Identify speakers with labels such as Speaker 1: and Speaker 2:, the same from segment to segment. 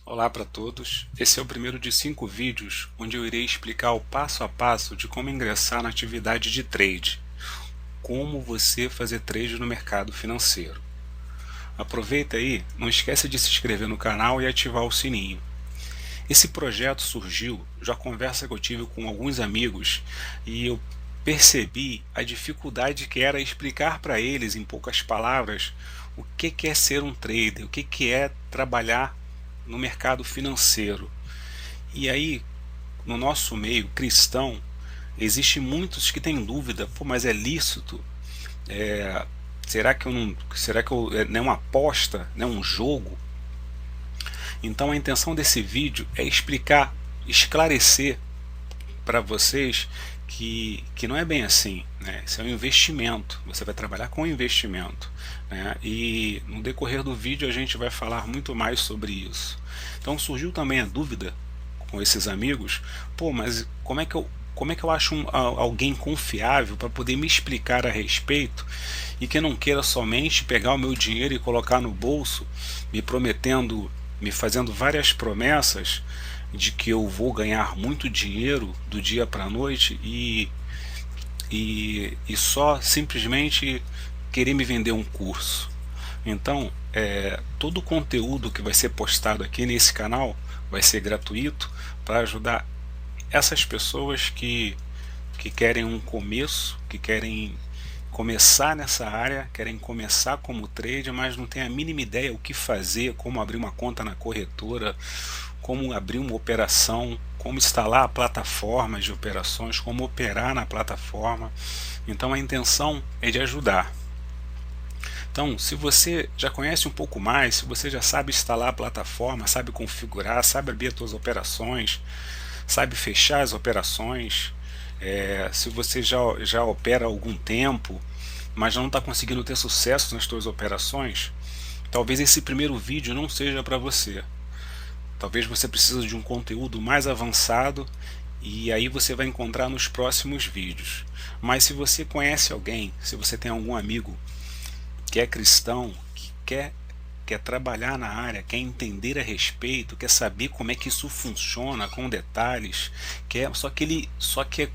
Speaker 1: Olá para todos, esse é o primeiro de 5 vídeos onde eu irei explicar o passo a passo de como ingressar na atividade de trade, como você fazer trade no mercado financeiro. Aproveita aí, não esquece de se inscrever no canal e ativar o sininho. Esse projeto surgiu de uma conversa que eu tive com alguns amigos e eu percebi a dificuldade que era explicar para eles em poucas palavras o que é ser um trader, o que é trabalhar no mercado financeiro. E aí, no nosso meio cristão, existe muitos que têm dúvida, pô, mas é lícito? É, será que não é uma aposta, não é um jogo? Então a intenção desse vídeo é explicar, esclarecer para vocês que não é bem assim, né? Isso é um investimento, você vai trabalhar com investimento, né? E no decorrer do vídeo a gente vai falar muito mais sobre isso. Então surgiu também a dúvida com esses amigos, pô, mas como é que eu acho alguém confiável para poder me explicar a respeito e que não queira somente pegar o meu dinheiro e colocar no bolso, me prometendo, me fazendo várias promessas de que eu vou ganhar muito dinheiro do dia para a noite e só simplesmente querer me vender um curso. Então, todo o conteúdo que vai ser postado aqui nesse canal vai ser gratuito para ajudar essas pessoas que querem um começo, que querem começar nessa área, querem começar como trader, mas não tem a mínima ideia o que fazer, como abrir uma conta na corretora, como abrir uma operação, como instalar a plataforma de operações, como operar na plataforma. Então a intenção é de ajudar. Então, se você já conhece um pouco mais, se você já sabe instalar a plataforma, sabe configurar, sabe abrir as suas operações, sabe fechar as operações, se você já opera há algum tempo, mas não está conseguindo ter sucesso nas suas operações, talvez esse primeiro vídeo não seja para você. Talvez você precise de um conteúdo mais avançado e aí você vai encontrar nos próximos vídeos. Mas se você conhece alguém, se você tem algum amigo que é cristão, que quer trabalhar na área, quer entender a respeito, quer saber como é que isso funciona com detalhes, só que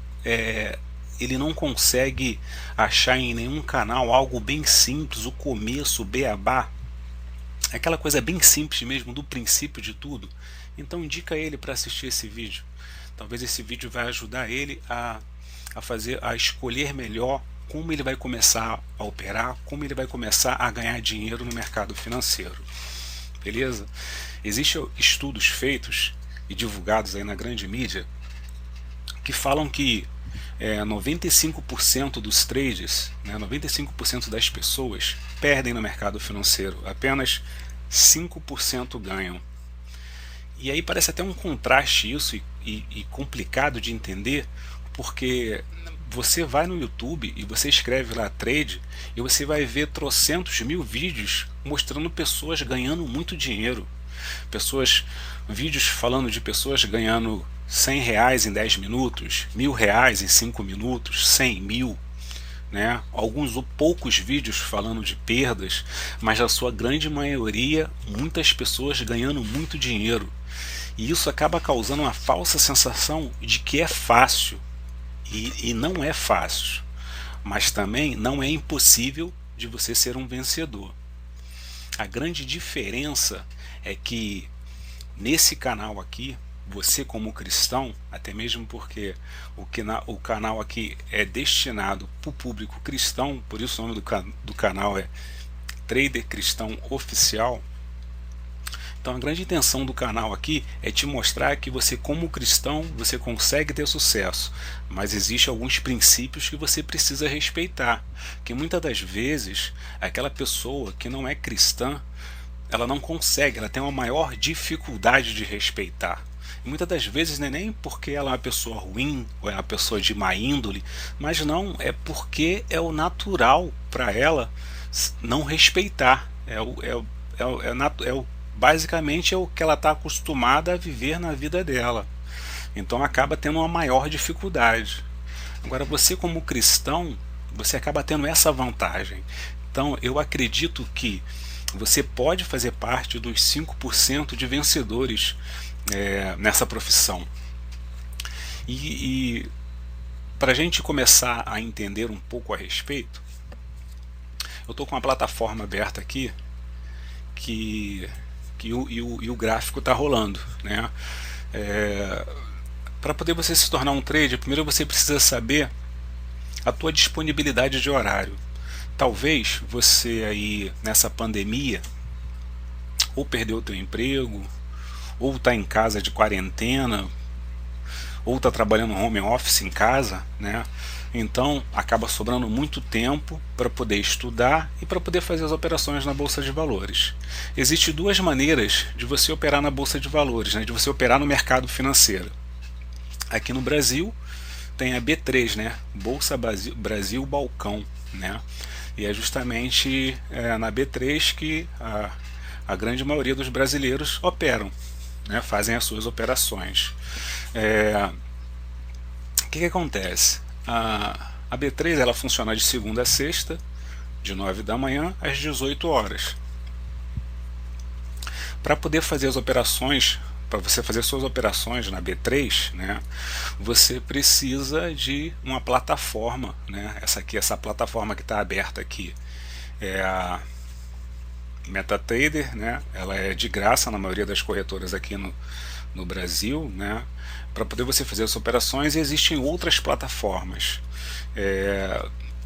Speaker 1: ele não consegue achar em nenhum canal algo bem simples, o começo, o beabá, aquela coisa bem simples mesmo, do princípio de tudo. Então indica ele para assistir esse vídeo. Talvez esse vídeo vai ajudar ele a escolher melhor como ele vai começar a operar, como ele vai começar a ganhar dinheiro no mercado financeiro. Beleza? Existem estudos feitos e divulgados aí na grande mídia que falam que 95% dos traders, 95% das pessoas perdem no mercado financeiro, apenas 5% ganham. E aí parece até um contraste isso e complicado de entender, porque você vai no YouTube e você escreve lá trade e você vai ver trocentos mil vídeos mostrando pessoas ganhando muito dinheiro. Vídeos falando de pessoas ganhando R$ 100 em 10 minutos, R$ 1.000 em 5 minutos, 100 mil. Né? Alguns ou poucos vídeos falando de perdas, mas a sua grande maioria, muitas pessoas ganhando muito dinheiro. E isso acaba causando uma falsa sensação de que é fácil. E não é fácil. Mas também não é impossível de você ser um vencedor. A grande diferença é que nesse canal aqui, você como cristão, até mesmo porque o canal aqui é destinado para o público cristão, por isso o nome do canal é Trader Cristão Oficial. Então a grande intenção do canal aqui é te mostrar que você como cristão, você consegue ter sucesso, mas existem alguns princípios que você precisa respeitar, que muitas das vezes aquela pessoa que não é cristã, ela não consegue, ela tem uma maior dificuldade de respeitar. E muitas das vezes não é nem porque ela é uma pessoa ruim ou é uma pessoa de má índole, mas não, é porque é o natural para ela não respeitar. Basicamente é o que ela está acostumada a viver na vida dela. Então acaba tendo uma maior dificuldade. Agora você como cristão, você acaba tendo essa vantagem. Então eu acredito que você pode fazer parte dos 5% de vencedores nessa profissão. E para a gente começar a entender um pouco a respeito, eu estou com uma plataforma aberta aqui e o gráfico está rolando, né? Para poder você se tornar um trader, primeiro você precisa saber a tua disponibilidade de horário. Talvez você aí nessa pandemia ou perdeu o teu emprego, ou está em casa de quarentena, ou está trabalhando home office em casa, né? Então acaba sobrando muito tempo para poder estudar e para poder fazer as operações na Bolsa de Valores. Existem duas maneiras de você operar na Bolsa de Valores, né? De você operar no mercado financeiro. Aqui no Brasil tem a B3, né? Bolsa Brasil Balcão, né? E é justamente na B3 que a grande maioria dos brasileiros operam, né? Fazem as suas operações. O que acontece? A B3 ela funciona de segunda a sexta, de 9 da manhã às 18 horas. Para poder fazer as operações, para você fazer suas operações na B3, né, você precisa de uma plataforma, né? Essa plataforma que está aberta aqui é a MetaTrader, né? Ela é de graça na maioria das corretoras aqui no Brasil, né? Para poder você fazer as operações, e existem outras plataformas.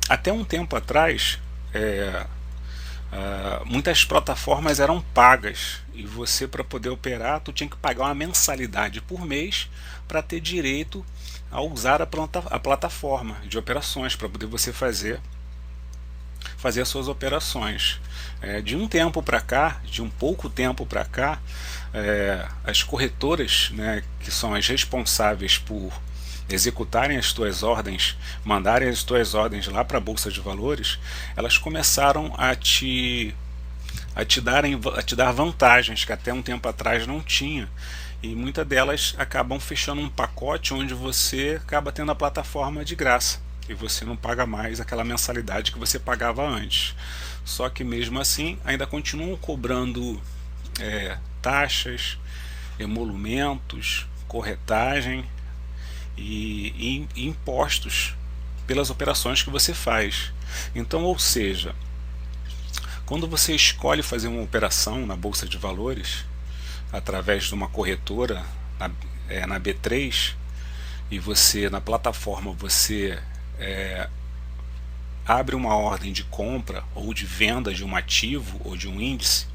Speaker 1: Até um tempo atrás, muitas plataformas eram pagas, e você, para poder operar, tu tinha que pagar uma mensalidade por mês para ter direito a usar a plataforma de operações, para poder você fazer as suas operações. De um tempo para cá, de um pouco tempo para cá, as corretoras, né, que são as responsáveis por executarem as tuas ordens, mandarem as tuas ordens lá para a Bolsa de Valores, elas começaram a te dar vantagens que até um tempo atrás não tinha, e muitas delas acabam fechando um pacote onde você acaba tendo a plataforma de graça e você não paga mais aquela mensalidade que você pagava antes. Só que mesmo assim ainda continuam cobrando taxas, emolumentos, corretagem e impostos pelas operações que você faz. Então, ou seja, quando você escolhe fazer uma operação na Bolsa de Valores através de uma corretora na B3, e você na plataforma você abre uma ordem de compra ou de venda de um ativo ou de um índice,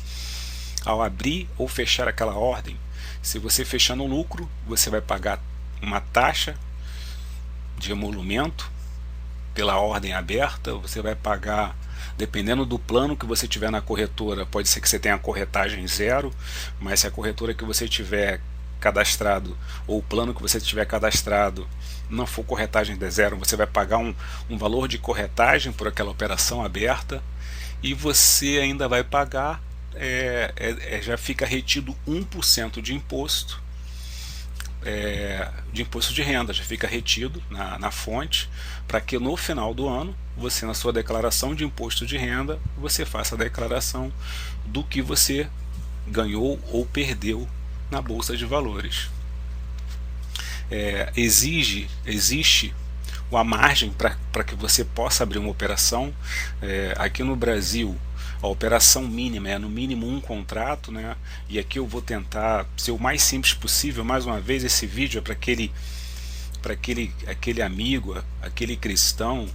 Speaker 1: ao abrir ou fechar aquela ordem, se você fechar no lucro, você vai pagar uma taxa de emolumento pela ordem aberta. Você vai pagar, dependendo do plano que você tiver na corretora, pode ser que você tenha corretagem zero, mas se a corretora que você tiver cadastrado, ou o plano que você tiver cadastrado, não for corretagem de zero, você vai pagar um valor de corretagem por aquela operação aberta, e você ainda vai pagar, já fica retido 1% de imposto, de renda, já fica retido na fonte, para que no final do ano, você, na sua declaração de imposto de renda, você faça a declaração do que você ganhou ou perdeu na Bolsa de Valores. Existe uma margem para que você possa abrir uma operação. Aqui no Brasil, a operação mínima é no mínimo um contrato, né? E aqui eu vou tentar ser o mais simples possível. Mais uma vez, esse vídeo é para aquele amigo, aquele cristão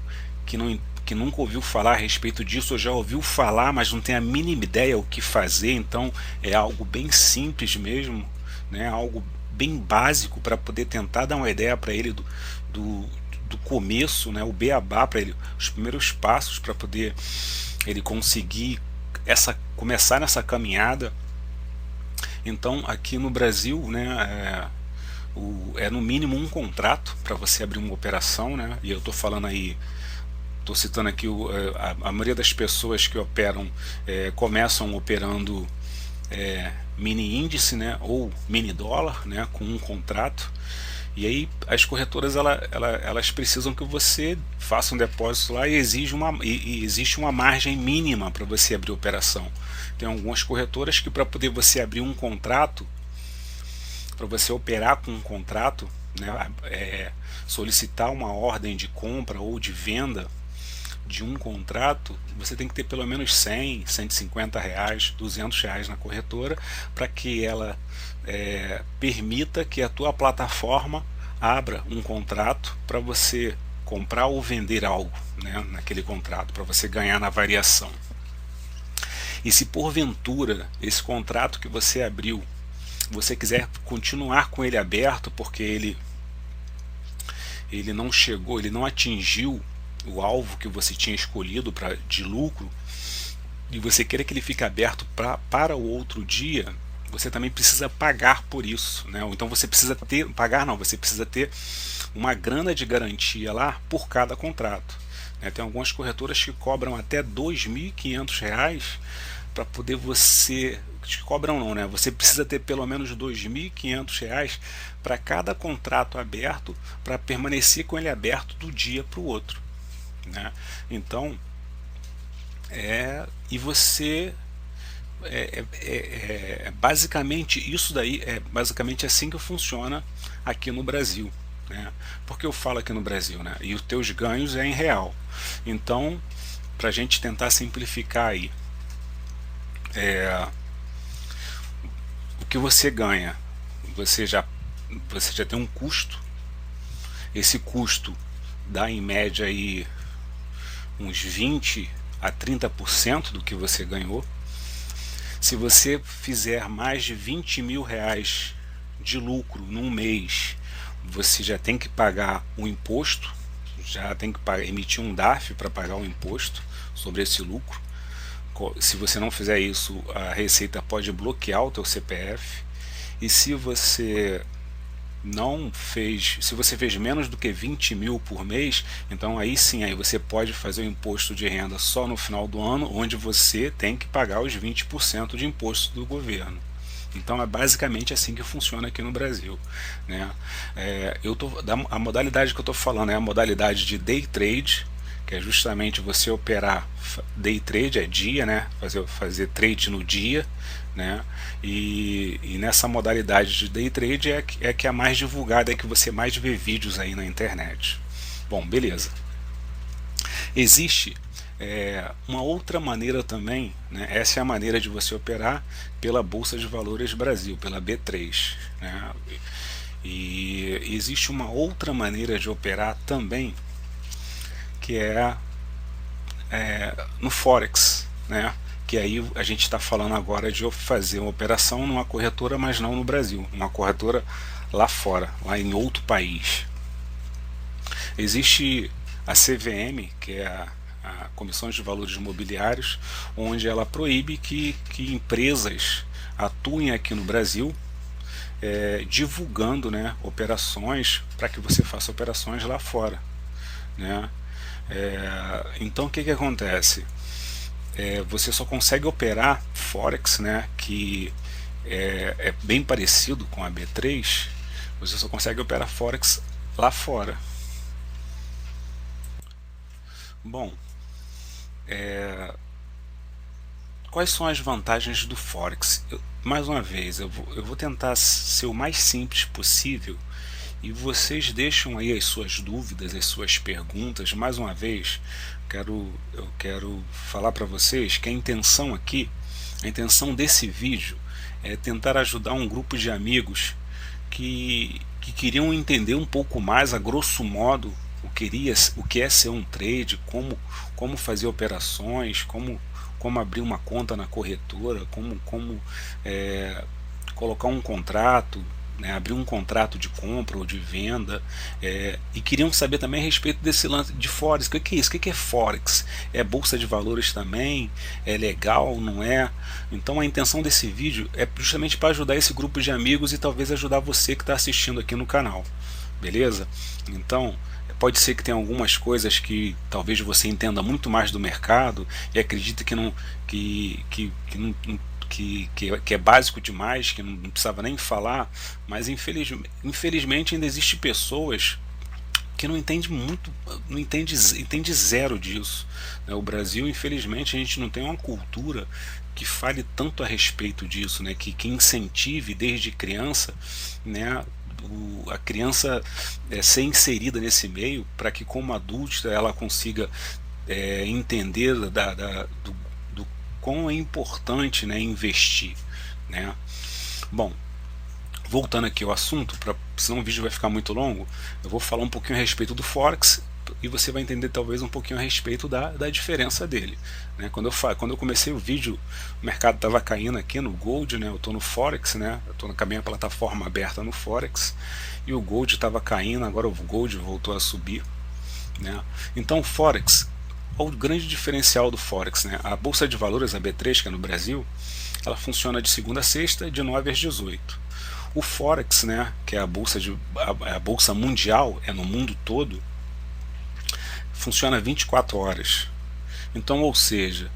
Speaker 1: que nunca ouviu falar a respeito disso, ou já ouviu falar, mas não tem a mínima ideia o que fazer. Então é algo bem simples mesmo, né? Algo bem básico, para poder tentar dar uma ideia para ele do começo, né? O beabá para ele, os primeiros passos para poder ele conseguir começar nessa caminhada. Então aqui no Brasil, né, é no mínimo um contrato para você abrir uma operação, né? E eu estou falando aí, estou citando aqui a maioria das pessoas que operam começam operando mini índice, né, ou mini dólar, né, com um contrato. E aí as corretoras elas precisam que você faça um depósito lá, e existe uma margem mínima para você abrir operação. Tem algumas corretoras que, para poder você abrir um contrato, para você operar com um contrato, né, solicitar uma ordem de compra ou de venda de um contrato, você tem que ter pelo menos 100, 150 reais, 200 reais na corretora, para que ela permita que a tua plataforma abra um contrato para você comprar ou vender algo, né, naquele contrato, para você ganhar na variação. E se porventura esse contrato que você abriu, você quiser continuar com ele aberto porque ele não chegou, ele não atingiu o alvo que você tinha escolhido de lucro, e você queira que ele fique aberto para o outro dia, você também precisa pagar por isso, né? Então você precisa você precisa ter uma grana de garantia lá por cada contrato, né? Tem algumas corretoras que cobram até R$ 2.500 para poder você... cobram não, né? Você precisa ter pelo menos R$ 2.500 para cada contrato aberto, para permanecer com ele aberto do dia para o outro, né? Então e você basicamente isso daí é basicamente assim que funciona aqui no Brasil, né? Porque eu falo aqui no Brasil, né? E os teus ganhos é em real. Então, para a gente tentar simplificar aí, o que você ganha, você já tem um custo. Esse custo dá em média aí uns 20 a 30% do que você ganhou. Se você fizer mais de 20 mil reais de lucro num mês, você já tem que pagar o imposto, já tem que emitir um DARF para pagar o imposto sobre esse lucro. Se você não fizer isso, a Receita pode bloquear o teu CPF. E se você se você fez menos do que 20 mil por mês, então aí sim, aí você pode fazer o imposto de renda só no final do ano, onde você tem que pagar os 20% de imposto do governo. Então é basicamente assim que funciona aqui no Brasil, né? A modalidade que eu estou falando é a modalidade de day trade, que é justamente você operar. Day trade é dia, né? Fazer trade no dia, né? E nessa modalidade de day trade é que é a mais divulgada, é que você mais vê vídeos aí na internet. Bom, beleza. Existe uma outra maneira também, né? Essa é a maneira de você operar pela Bolsa de Valores Brasil, pela B3, né? E existe uma outra maneira de operar também, que no Forex, né? Que aí a gente está falando agora de fazer uma operação numa corretora, mas não no Brasil, uma corretora lá fora, lá em outro país. Existe a CVM, que é a Comissão de Valores Imobiliários, onde ela proíbe que empresas atuem aqui no Brasil, divulgando, né, operações, para que você faça operações lá fora, né? Então o que acontece? Você só consegue operar Forex, né, que é bem parecido com a B3, você só consegue operar Forex lá fora. Bom, quais são as vantagens do Forex? Mais uma vez, eu vou tentar ser o mais simples possível, e vocês deixam aí as suas dúvidas, as suas perguntas. Mais uma vez, eu quero falar para vocês que a intenção desse vídeo é tentar ajudar um grupo de amigos que queriam entender um pouco mais, a grosso modo, o que é ser um trade, como fazer operações, como abrir uma conta na corretora, como colocar um contrato, né, abrir um contrato de compra ou de venda, e queriam saber também a respeito desse lance de Forex. O que é isso? O que é Forex? É bolsa de valores também? É legal? Não é? Então a intenção desse vídeo é justamente para ajudar esse grupo de amigos e talvez ajudar você que está assistindo aqui no canal, beleza? Então pode ser que tenha algumas coisas que talvez você entenda muito mais do mercado e acredite que que é básico demais, que não precisava nem falar, mas infelizmente ainda existe pessoas que não entende muito, não entende zero disso, né? O Brasil, infelizmente, a gente não tem uma cultura que fale tanto a respeito disso, né? Que incentive desde criança, né? A criança ser inserida nesse meio para que como adulta ela consiga entender do quão é importante, né, investir, né? Bom, voltando aqui ao assunto, senão o vídeo vai ficar muito longo, eu vou falar um pouquinho a respeito do Forex e você vai entender talvez um pouquinho a respeito da diferença dele, né? Quando eu comecei o vídeo, o mercado estava caindo aqui no Gold, né? Eu estou no Forex, né? Eu estou com a minha plataforma aberta no Forex e o Gold estava caindo, agora o Gold voltou a subir, né? Então o Forex, o grande diferencial do Forex, né? A Bolsa de Valores, a B3, que é no Brasil, ela funciona de segunda a sexta, de 9 às 18. O Forex, né, que é a bolsa mundial, é no mundo todo, funciona 24 horas. Então, ou seja,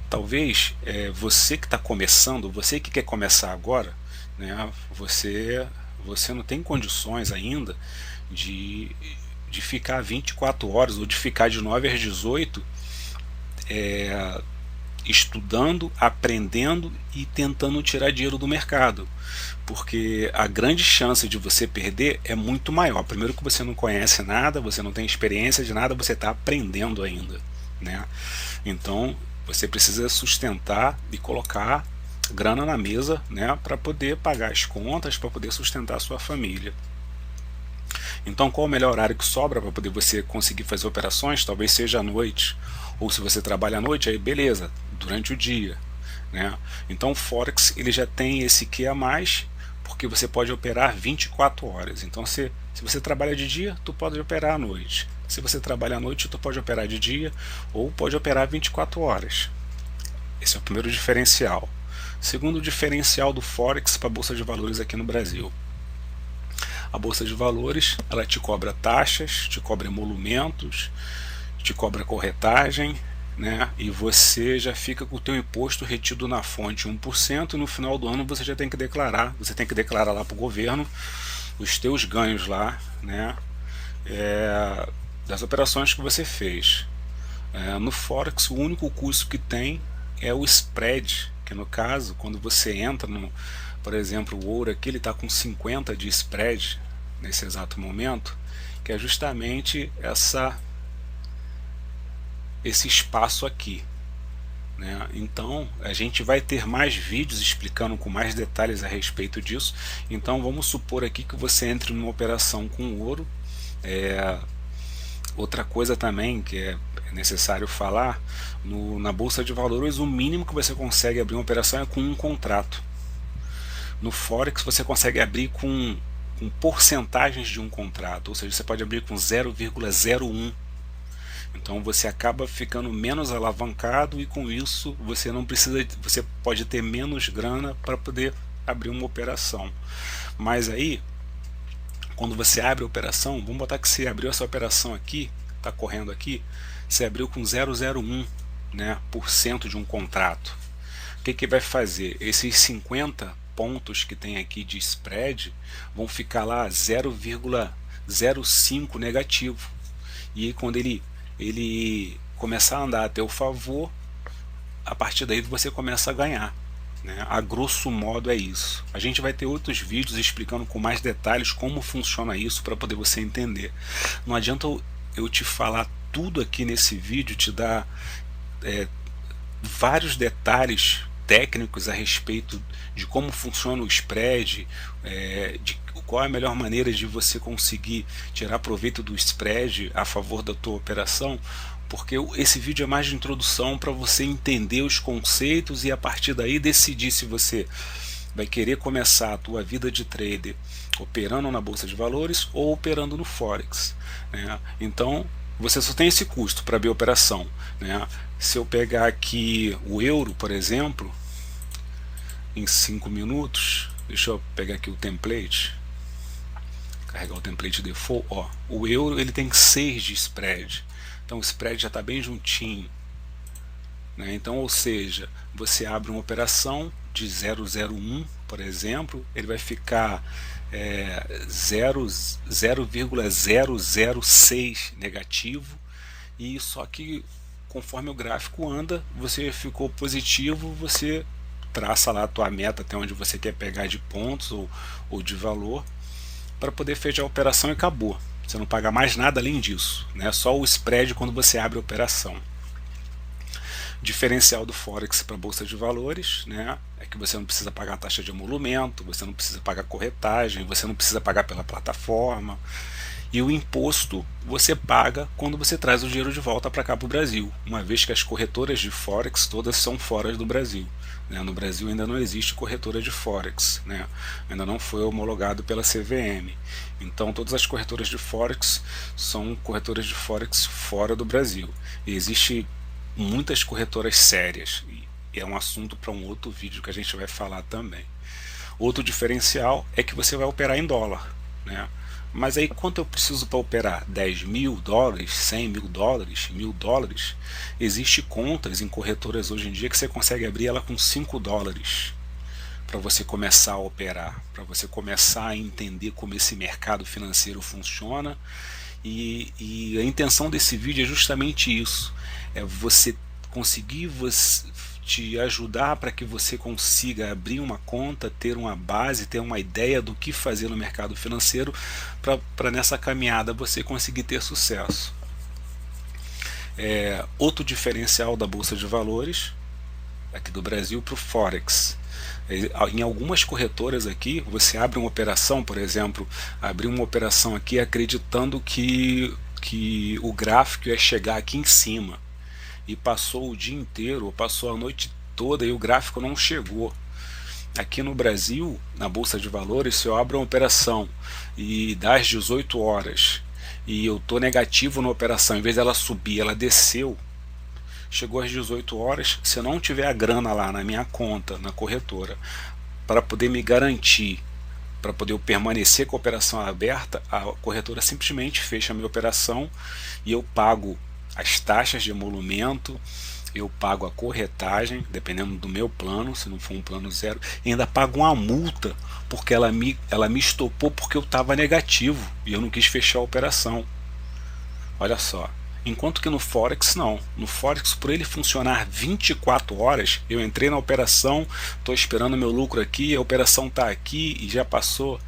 Speaker 1: talvez você que está começando, você que quer começar agora, né, você não tem condições ainda de ficar 24 horas ou de ficar de 9 às 18 estudando, aprendendo e tentando tirar dinheiro do mercado, porque a grande chance de você perder é muito maior. Primeiro que você não conhece nada, você não tem experiência de nada, você está aprendendo ainda, né? Então você precisa sustentar e colocar grana na mesa, né, para poder pagar as contas, para poder sustentar a sua família. Então qual o melhor horário que sobra para poder você conseguir fazer operações? Talvez seja à noite, ou se você trabalha à noite, aí beleza, durante o dia, né? Então o Forex ele já tem esse que a mais, porque você pode operar 24 horas. Então se você trabalha de dia, tu pode operar à noite. Se você trabalha à noite, tu pode operar de dia ou pode operar 24 horas. Esse é o primeiro diferencial. Segundo diferencial do Forex para a Bolsa de Valores aqui no Brasil. A Bolsa de Valores, ela te cobra taxas, te cobra emolumentos, te cobra corretagem, né? E você já fica com o teu imposto retido na fonte 1%, e no final do ano você já tem que declarar, lá para o governo os teus ganhos lá, né? Das operações que você fez. No Forex, o único custo que tem é o spread, que no caso, quando você entra por exemplo, o ouro aqui ele está com 50 de spread nesse exato momento, que é justamente esse espaço aqui, né? Então a gente vai ter mais vídeos explicando com mais detalhes a respeito disso. Então vamos supor aqui que você entre numa operação com ouro. Outra coisa também que é necessário falar, na Bolsa de Valores o mínimo que você consegue abrir uma operação é com um contrato. No Forex você consegue abrir com porcentagens de um contrato, ou seja, você pode abrir com 0,01. Então você acaba ficando menos alavancado e com isso você não precisa, você pode ter menos grana para poder abrir uma operação. Mas aí, quando você abre a operação, vamos botar que você abriu essa operação aqui, está correndo aqui, você abriu com 0,01, né, por cento de um contrato. O que vai fazer? Esses 50 pontos que tem aqui de spread vão ficar lá 0,05 negativo. E aí quando ele começar a andar a teu favor, a partir daí você começa a ganhar, né? A grosso modo é isso. A gente vai ter outros vídeos explicando com mais detalhes como funciona isso para poder você entender. Não adianta eu te falar tudo aqui nesse vídeo, te dar vários detalhes técnicos a respeito de como funciona o spread, de qual é a melhor maneira de você conseguir tirar proveito do spread a favor da tua operação, porque esse vídeo é mais de introdução para você entender os conceitos e a partir daí decidir se você vai querer começar a tua vida de trader operando na Bolsa de Valores ou operando no Forex, né? Então você só tem esse custo para abrir a operação, né? Se eu pegar aqui o euro, por exemplo, em 5 minutos, deixa eu pegar aqui o template, carregar o template default, ó, o euro ele tem 6 de spread, então o spread já está bem juntinho, né? Então, ou seja, você abre uma operação de 0,01, por exemplo, ele vai ficar 0,006 negativo, e só que conforme o gráfico anda, você ficou positivo, você traça lá a tua meta até onde você quer pegar de pontos ou de valor para poder fechar a operação, e acabou. Você não paga mais nada além disso, né? Só o spread quando você abre a operação. Diferencial do Forex para a Bolsa de Valores, né, é que você não precisa pagar a taxa de emolumento, você não precisa pagar corretagem, você não precisa pagar pela plataforma, e o imposto você paga quando você traz o dinheiro de volta para cá para o Brasil, uma vez que as corretoras de Forex todas são fora do Brasil, né? No Brasil ainda não existe corretora de Forex, né? Ainda não foi homologado pela CVM, então todas as corretoras de Forex são corretoras de Forex fora do Brasil, e existe muitas corretoras sérias, e é um assunto para um outro vídeo que a gente vai falar também. Outro diferencial é que você vai operar em dólar, né? Mas aí quanto eu preciso para operar? 10 mil dólares, 100 mil dólares, 1000 dólares? Existe contas em corretoras hoje em dia que você consegue abrir ela com 5 dólares para você começar a operar, para você começar a entender como esse mercado financeiro funciona. E a intenção desse vídeo é justamente isso, é você conseguir te ajudar para que você consiga abrir uma conta, ter uma base, ter uma ideia do que fazer no mercado financeiro, para nessa caminhada você conseguir ter sucesso. Outro diferencial da Bolsa de Valores aqui do Brasil para o Forex: em algumas corretoras aqui, você abre uma operação, por exemplo, abrir uma operação aqui acreditando que o gráfico ia chegar aqui em cima, e passou o dia inteiro, ou passou a noite toda e o gráfico não chegou. Aqui no Brasil, na Bolsa de Valores, se eu abro uma operação e das 18 horas e eu estou negativo na operação, em vez dela subir, ela desceu, chegou às 18 horas, se eu não tiver a grana lá na minha conta, na corretora, para poder me garantir, para poder eu permanecer com a operação aberta, a corretora simplesmente fecha a minha operação e eu pago as taxas de emolumento, eu pago a corretagem, dependendo do meu plano, se não for um plano zero, e ainda pago uma multa, porque ela me estopou porque eu estava negativo e eu não quis fechar a operação. Olha só. Enquanto que no Forex não. No Forex, por ele funcionar 24 horas, eu entrei na operação, estou esperando meu lucro aqui, a operação está aqui e já passou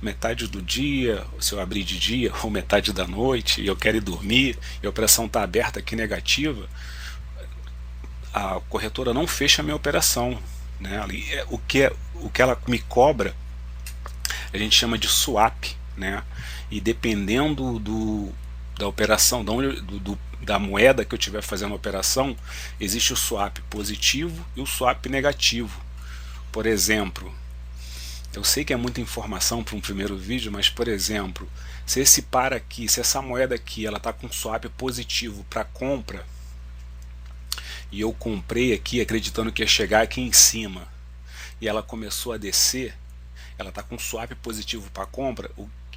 Speaker 1: metade do dia, se eu abrir de dia, ou metade da noite, e eu quero ir dormir, e a operação está aberta aqui negativa, a corretora não fecha a minha operação, né? O que ela me cobra, a gente chama de swap, né? E dependendo da operação, da moeda que eu estiver fazendo a operação, existe o swap positivo e o swap negativo. Por exemplo, eu sei que é muita informação para um primeiro vídeo, mas por exemplo, se esse par aqui, se essa moeda aqui, ela está com swap positivo para compra, e eu comprei aqui acreditando que ia chegar aqui em cima, e ela começou a descer, ela está com swap positivo para compra,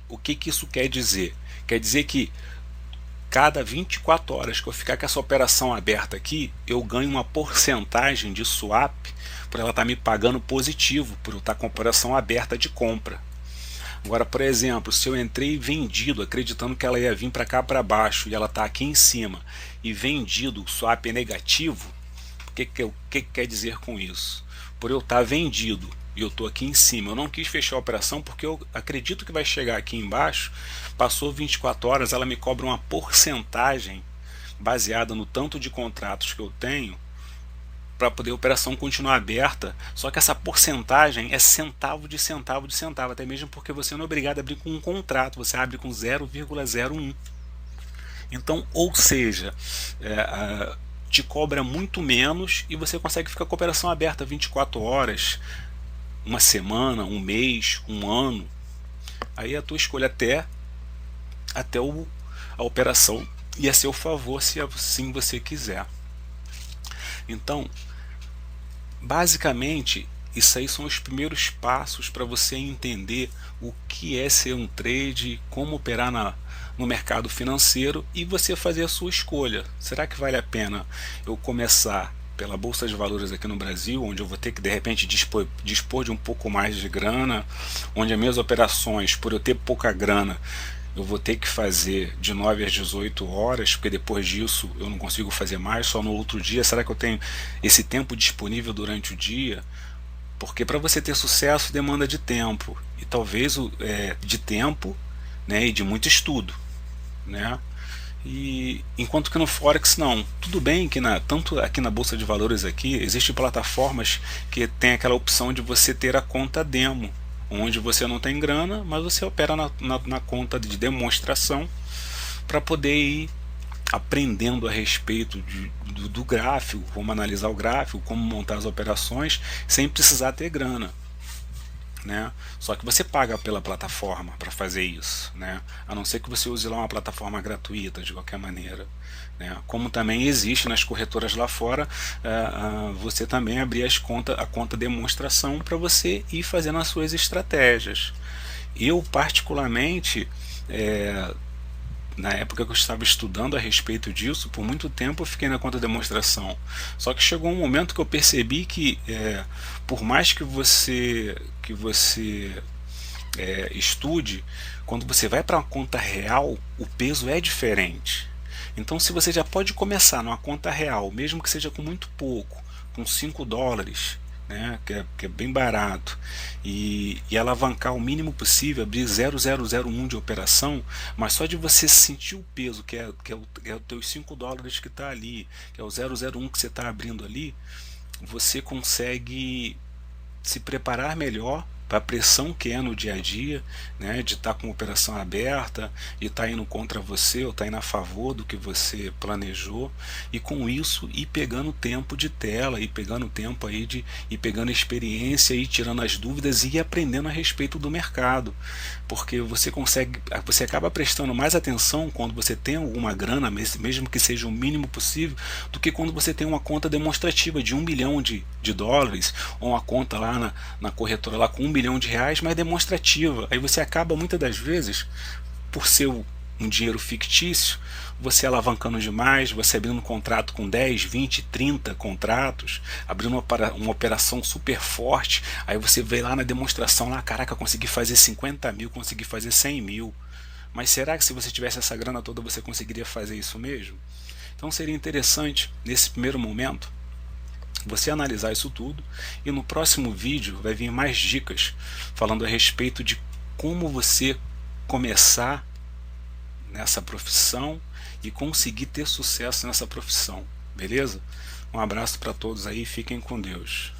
Speaker 1: o que isso quer dizer? Quer dizer que cada 24 horas que eu ficar com essa operação aberta aqui, eu ganho uma porcentagem de swap por ela estar me pagando positivo, por eu estar com a operação aberta de compra. Agora, por exemplo, se eu entrei vendido, acreditando que ela ia vir para cá para baixo, e ela está aqui em cima, e vendido, o swap é negativo, o que quer dizer com isso? Por eu estar vendido e eu estou aqui em cima, eu não quis fechar a operação porque eu acredito que vai chegar aqui embaixo, passou 24 horas, ela me cobra uma porcentagem baseada no tanto de contratos que eu tenho, para poder a operação continuar aberta, só que essa porcentagem é centavo de centavo de centavo, até mesmo porque você não é obrigado a abrir com um contrato, você abre com 0,01. Então, ou seja, te cobra muito menos e você consegue ficar com a operação aberta 24 horas, uma semana, um mês, um ano. Aí é a tua escolha até a operação ir a seu favor, se assim você quiser. Então, basicamente, isso aí são os primeiros passos para você entender o que é ser um trade, como operar no mercado financeiro, e você fazer a sua escolha. Será que vale a pena eu começar pela Bolsa de Valores aqui no Brasil, onde eu vou ter que de repente dispor de um pouco mais de grana, onde as minhas operações, por eu ter pouca grana, eu vou ter que fazer de 9 às 18 horas, porque depois disso eu não consigo fazer mais, só no outro dia. Será que eu tenho esse tempo disponível durante o dia? Porque para você ter sucesso demanda de tempo, e talvez de tempo, né, e de muito estudo, né? E enquanto que no Forex não, tudo bem que tanto aqui na Bolsa de Valores aqui, existem plataformas que tem aquela opção de você ter a conta demo, onde você não tem grana, mas você opera na conta de demonstração para poder ir aprendendo a respeito do gráfico, como analisar o gráfico, como montar as operações, sem precisar ter grana, né? Só que você paga pela plataforma para fazer isso, né? A não ser que você use lá uma plataforma gratuita de qualquer maneira, né? Como também existe nas corretoras lá fora, você também abrir a conta demonstração para você ir fazendo as suas estratégias. Eu particularmente, na época que eu estava estudando a respeito disso, por muito tempo eu fiquei na conta demonstração. Só que chegou um momento que eu percebi que, por mais que você estude, quando você vai para uma conta real, o peso é diferente. Então, se você já pode começar numa conta real, mesmo que seja com muito pouco, com $5, né, que é bem barato, e alavancar o mínimo possível, abrir 0,001 de operação, mas só de você sentir o peso, que é os teus $5 que está ali, que é o 0,01 que você está abrindo ali, você consegue se preparar melhor para a pressão que é no dia a dia, né, de estar com a operação aberta e estar indo contra você ou estar indo a favor do que você planejou, e com isso ir pegando tempo de tela, ir pegando tempo aí ir pegando experiência, ir tirando as dúvidas e ir aprendendo a respeito do mercado, porque você acaba prestando mais atenção quando você tem alguma grana, mesmo que seja o mínimo possível, do que quando você tem uma conta demonstrativa de $1 milhão ou uma conta lá na corretora lá com $1 milhão, mas demonstrativa. Aí você acaba muitas das vezes, por ser um dinheiro fictício, você alavancando demais, você abrindo um contrato com 10, 20, 30 contratos, abrindo uma operação super forte, aí você vê lá na demonstração, lá, caraca, consegui fazer 50 mil, consegui fazer 100 mil. Mas será que se você tivesse essa grana toda você conseguiria fazer isso mesmo? Então seria interessante, nesse primeiro momento, você analisar isso tudo, e no próximo vídeo vai vir mais dicas falando a respeito de como você começar nessa profissão e conseguir ter sucesso nessa profissão, beleza? Um abraço para todos aí, fiquem com Deus.